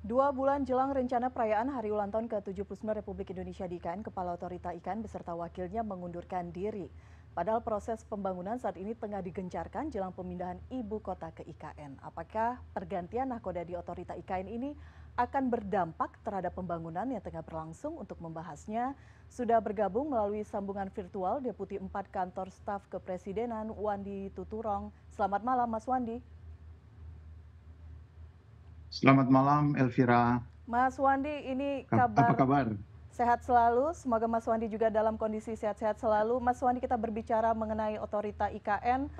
2 bulan jelang rencana perayaan Hari Ulang Tahun ke-79 Republik Indonesia di IKN, Kepala Otorita IKN beserta wakilnya mengundurkan diri. Padahal proses pembangunan saat ini tengah digencarkan jelang pemindahan ibu kota ke IKN. Apakah pergantian nahkoda di Otorita IKN ini akan berdampak terhadap pembangunan yang tengah berlangsung? Untuk membahasnya, sudah bergabung melalui sambungan virtual Deputi 4 Kantor Staf Kepresidenan Wandi Tuturong. Selamat malam Mas Wandi. Selamat malam Elvira. Mas Wandi, ini Apa kabar kabar? sehat selalu. Semoga Mas Wandi juga dalam kondisi sehat-sehat selalu. Mas Wandi, kita berbicara mengenai Otorita IKN.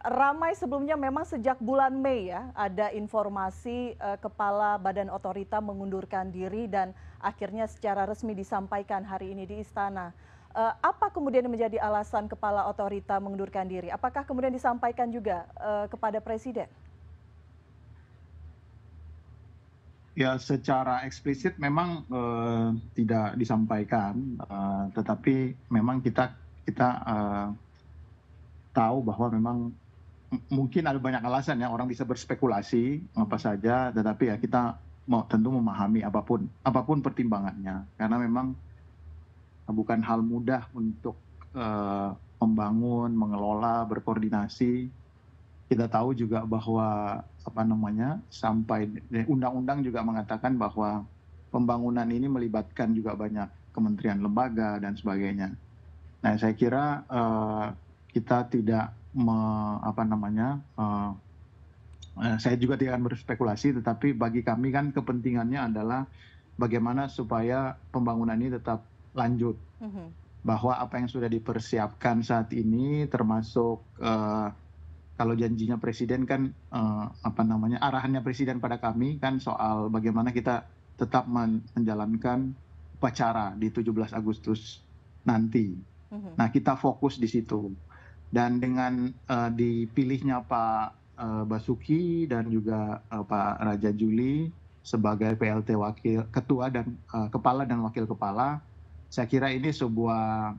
Ramai sebelumnya memang sejak bulan Mei ya, ada informasi Kepala Badan Otorita mengundurkan diri dan akhirnya secara resmi disampaikan hari ini di Istana. Apa kemudian yang menjadi alasan Kepala Otorita mengundurkan diri? Apakah kemudian disampaikan juga kepada Presiden? Ya, secara eksplisit memang tidak disampaikan, tetapi memang kita tahu bahwa memang mungkin ada banyak alasan ya, orang bisa berspekulasi apa saja, tetapi ya kita tentu memahami apapun pertimbangannya, karena memang bukan hal mudah untuk membangun, mengelola, berkoordinasi. Kita tahu juga bahwa sampai undang-undang juga mengatakan bahwa pembangunan ini melibatkan juga banyak kementerian, lembaga dan sebagainya. Nah, saya kira kita tidak saya juga tidak akan berspekulasi, tetapi bagi kami kan kepentingannya adalah bagaimana supaya pembangunan ini tetap lanjut. Bahwa apa yang sudah dipersiapkan saat ini termasuk kalau janjinya Presiden kan arahannya Presiden pada kami kan soal bagaimana kita tetap menjalankan upacara di 17 Agustus nanti. Nah, kita fokus di situ. Dan dengan dipilihnya Pak Basuki dan juga Pak Raja Juli sebagai PLT Wakil Ketua dan Kepala dan Wakil Kepala, saya kira ini sebuah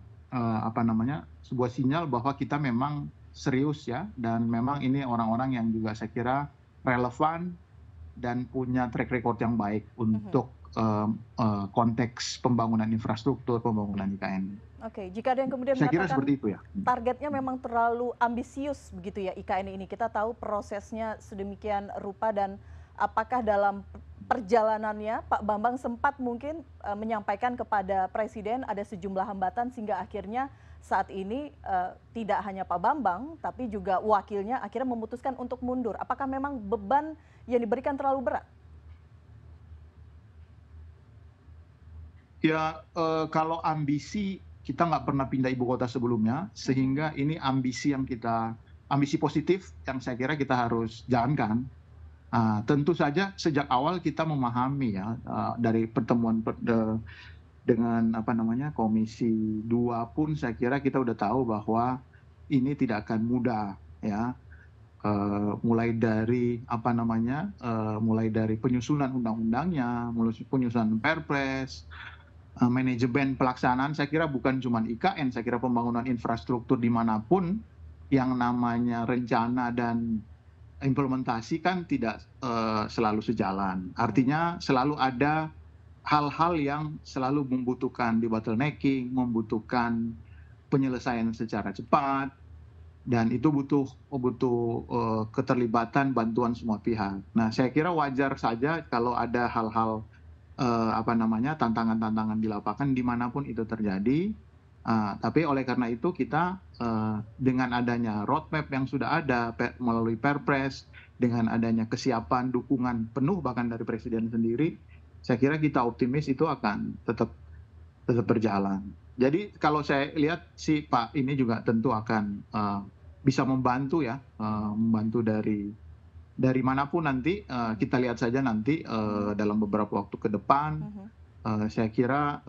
sebuah sinyal bahwa kita memang serius ya, dan memang ini orang-orang yang juga saya kira relevan dan punya track record yang baik untuk konteks pembangunan infrastruktur, pembangunan IKN. Oke, jika ada yang kemudian Saya kira mengatakan seperti itu ya. targetnya memang terlalu ambisius begitu ya IKN ini. Kita tahu prosesnya sedemikian rupa dan apakah dalam perjalanannya Pak Bambang sempat mungkin menyampaikan kepada Presiden ada sejumlah hambatan sehingga akhirnya saat ini tidak hanya Pak Bambang tapi juga wakilnya akhirnya memutuskan untuk mundur. Apakah memang beban yang diberikan terlalu berat? Ya, kalau ambisi kita nggak pernah pindah ibu kota sebelumnya, sehingga ini ambisi positif yang saya kira kita harus jalankan. Tentu saja sejak awal kita memahami ya, dari pertemuan dengan Komisi 2 pun saya kira kita udah tahu bahwa ini tidak akan mudah ya. Mulai dari mulai dari penyusunan undang-undangnya, penyusunan Perpres, manajemen pelaksanaan, saya kira bukan cuma IKN, saya kira pembangunan infrastruktur dimanapun yang namanya rencana dan implementasi kan tidak selalu sejalan. Artinya selalu ada hal-hal yang selalu membutuhkan debottlenecking, membutuhkan penyelesaian secara cepat, dan itu butuh keterlibatan bantuan semua pihak. Nah, saya kira wajar saja kalau ada hal-hal tantangan-tantangan di lapangan dimanapun itu terjadi. Tapi oleh karena itu kita dengan adanya roadmap yang sudah ada melalui Perpres, dengan adanya kesiapan dukungan penuh bahkan dari Presiden sendiri, saya kira kita optimis itu akan tetap berjalan. Jadi kalau saya lihat si Pak ini juga tentu akan bisa membantu ya, membantu dari manapun nanti. Kita lihat saja nanti dalam beberapa waktu ke depan. Saya kira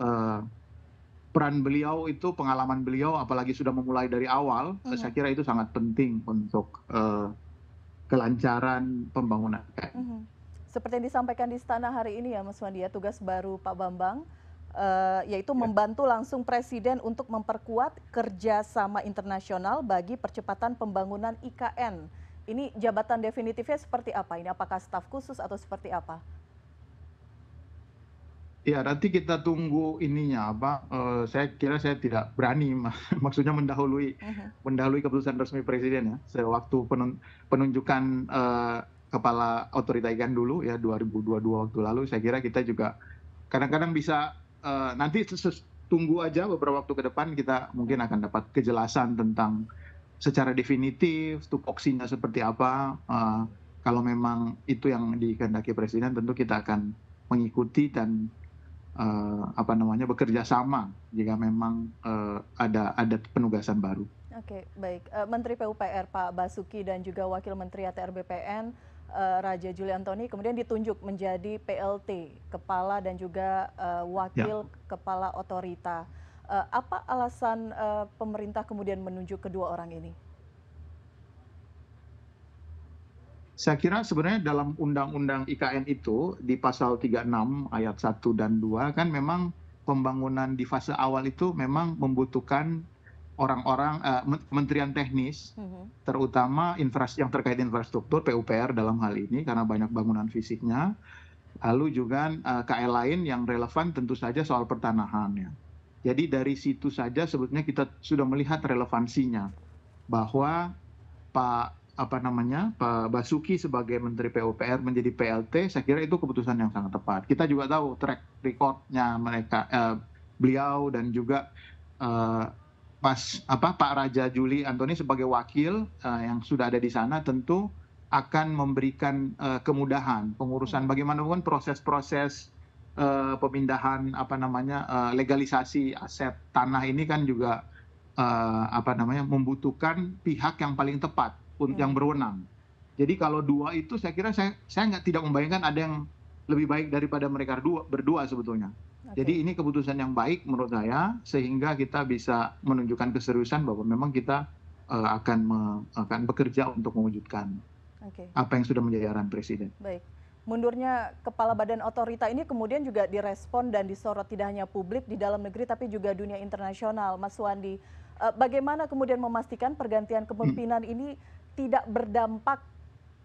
peran beliau itu, pengalaman beliau apalagi sudah memulai dari awal, saya kira itu sangat penting untuk kelancaran pembangunan. Seperti yang disampaikan di Istana hari ini ya Mas Wandi ya, tugas baru Pak Bambang yaitu membantu langsung Presiden untuk memperkuat kerjasama internasional bagi percepatan pembangunan IKN. Ini jabatan definitifnya seperti apa? Ini apakah staf khusus atau seperti apa? Ya, nanti kita tunggu ininya apa, saya kira saya tidak berani maksudnya mendahului keputusan resmi presiden ya, sewaktu penunjukan, kepala otorita IKAN dulu ya 2022 waktu lalu, saya kira kita juga kadang-kadang bisa, nanti tunggu aja beberapa waktu ke depan kita mungkin akan dapat kejelasan tentang secara definitif tupoksinya seperti apa, kalau memang itu yang dikehendaki presiden tentu kita akan mengikuti dan bekerja sama jika memang ada penugasan baru. Oke, baik. Menteri PUPR Pak Basuki dan juga Wakil Menteri ATR BPN Raja Juli Antoni kemudian ditunjuk menjadi PLT, Kepala dan juga Ya, Wakil Kepala Otorita. Apa alasan pemerintah kemudian menunjuk kedua orang ini? saya kira sebenarnya dalam Undang-Undang IKN itu di pasal 36 ayat 1 dan 2 kan memang pembangunan di fase awal itu memang membutuhkan orang-orang, kementerian teknis, terutama yang terkait infrastruktur, PUPR dalam hal ini karena banyak bangunan fisiknya, lalu juga KL lain yang relevan tentu saja soal pertanahan ya. Jadi dari situ saja sebetulnya kita sudah melihat relevansinya bahwa Pak Basuki sebagai Menteri PUPR menjadi PLT, saya kira itu keputusan yang sangat tepat. Kita juga tahu track recordnya mereka, beliau dan juga Pak Raja Juli Antoni sebagai wakil yang sudah ada di sana tentu akan memberikan kemudahan pengurusan bagaimanapun proses-proses pemindahan legalisasi aset tanah ini kan juga membutuhkan pihak yang paling tepat yang berwenang. Jadi kalau dua itu saya kira saya tidak membayangkan ada yang lebih baik daripada mereka berdua sebetulnya. Jadi ini keputusan yang baik menurut saya sehingga kita bisa menunjukkan keseriusan bahwa memang kita akan bekerja untuk mewujudkan apa yang sudah menjadi arahan presiden. Baik. Mundurnya Kepala Badan Otorita ini kemudian juga direspon dan disorot tidak hanya publik di dalam negeri tapi juga dunia internasional. Mas Wandi, bagaimana kemudian memastikan pergantian kepemimpinan ini tidak berdampak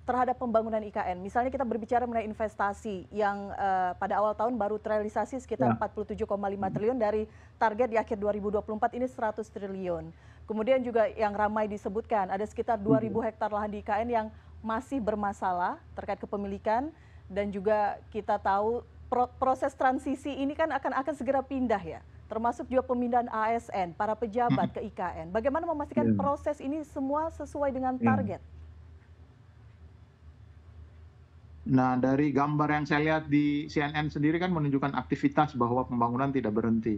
terhadap pembangunan IKN? Misalnya kita berbicara mengenai investasi yang pada awal tahun baru terrealisasi sekitar 47,5 triliun dari target di akhir 2024 ini 100 triliun. Kemudian juga yang ramai disebutkan ada sekitar 2.000 hektar lahan di IKN yang masih bermasalah terkait kepemilikan dan juga kita tahu proses transisi ini kan akan segera pindah ya, termasuk juga pemindahan ASN, para pejabat ke IKN. Bagaimana memastikan proses ini semua sesuai dengan target? Nah, dari gambar yang saya lihat di CNN sendiri kan menunjukkan aktivitas bahwa pembangunan tidak berhenti.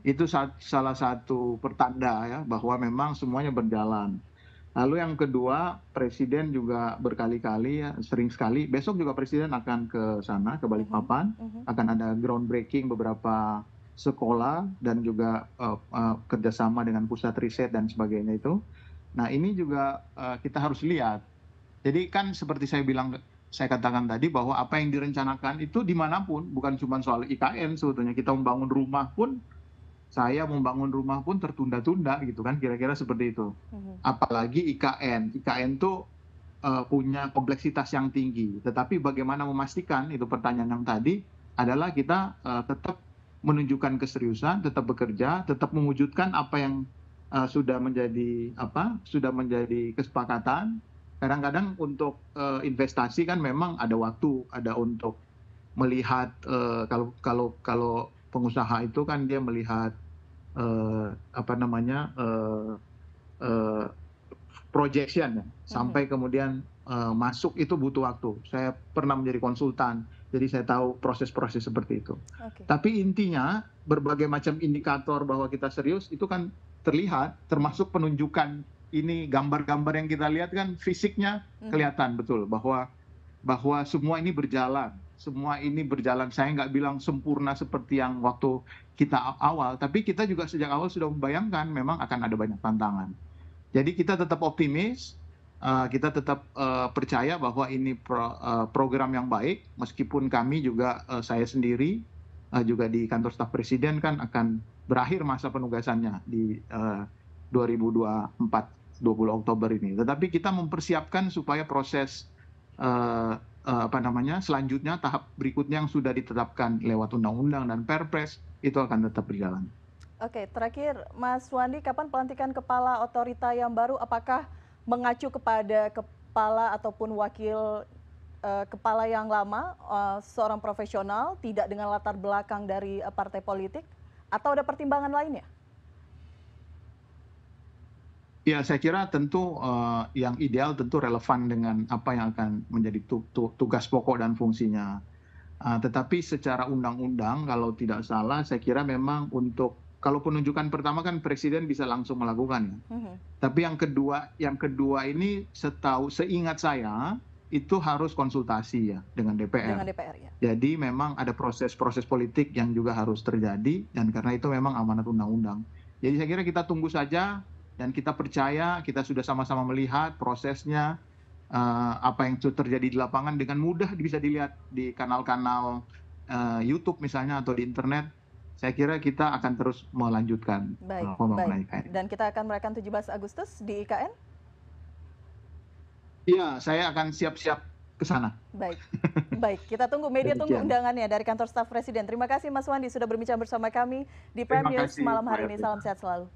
Itu salah satu pertanda ya bahwa memang semuanya berjalan. Lalu yang kedua, Presiden juga berkali-kali ya, sering sekali, besok juga Presiden akan ke sana, ke Balikpapan, akan ada groundbreaking beberapa sekolah dan juga kerjasama dengan pusat riset dan sebagainya itu. Nah ini juga kita harus lihat. Jadi kan seperti saya katakan tadi bahwa apa yang direncanakan itu dimanapun, bukan cuma soal IKN sebetulnya. Kita membangun rumah pun, saya membangun rumah pun tertunda-tunda gitu kan, kira-kira seperti itu. Apalagi IKN itu punya kompleksitas yang tinggi. Tetapi bagaimana memastikan, itu pertanyaan yang tadi, adalah kita tetap menunjukkan keseriusan, tetap bekerja, tetap mewujudkan apa yang sudah menjadi kesepakatan. Kadang-kadang untuk investasi kan memang ada waktu, ada untuk melihat kalau pengusaha itu kan dia melihat projection ya, sampai kemudian masuk itu butuh waktu. Saya pernah menjadi konsultan, jadi saya tahu proses-proses seperti itu. Tapi intinya berbagai macam indikator bahwa kita serius itu kan terlihat, termasuk penunjukan ini gambar-gambar yang kita lihat kan fisiknya kelihatan betul bahwa semua ini berjalan. Semua ini berjalan, saya nggak bilang sempurna seperti yang waktu kita awal, tapi kita juga sejak awal sudah membayangkan memang akan ada banyak tantangan. Jadi kita tetap optimis, kita tetap percaya bahwa ini program yang baik, meskipun kami juga, saya sendiri, juga di kantor staf presiden kan akan berakhir masa penugasannya di 2024, 20 Oktober ini. Tetapi kita mempersiapkan supaya proses selanjutnya tahap berikutnya yang sudah ditetapkan lewat undang-undang dan perpres itu akan tetap berjalan. Oke, terakhir Mas Wandi, kapan pelantikan kepala otorita yang baru? Apakah mengacu kepada kepala ataupun wakil kepala yang lama, seorang profesional, tidak dengan latar belakang dari partai politik, atau ada pertimbangan lainnya? Ya, saya kira tentu yang ideal tentu relevan dengan apa yang akan menjadi tugas pokok dan fungsinya. Tetapi secara undang-undang kalau tidak salah saya kira memang untuk kalau penunjukan pertama kan presiden bisa langsung melakukan. Tapi yang kedua ini seingat saya itu harus konsultasi ya dengan DPR. Dengan DPR ya. Jadi memang ada proses-proses politik yang juga harus terjadi dan karena itu memang amanat undang-undang. Jadi saya kira kita tunggu saja dan kita percaya kita sudah sama-sama melihat prosesnya apa yang terjadi di lapangan dengan mudah bisa dilihat di kanal-kanal YouTube misalnya atau di internet. Saya kira kita akan terus melanjutkan pembangunan IKN. Dan kita akan merayakan 17 Agustus di IKN? Iya, saya akan siap-siap ke sana. Baik. Kita tunggu, media tunggu undangannya dari kantor staf Presiden. Terima kasih Mas Wandi sudah berbincang bersama kami di Prime News malam hari ini. Salam sehat selalu.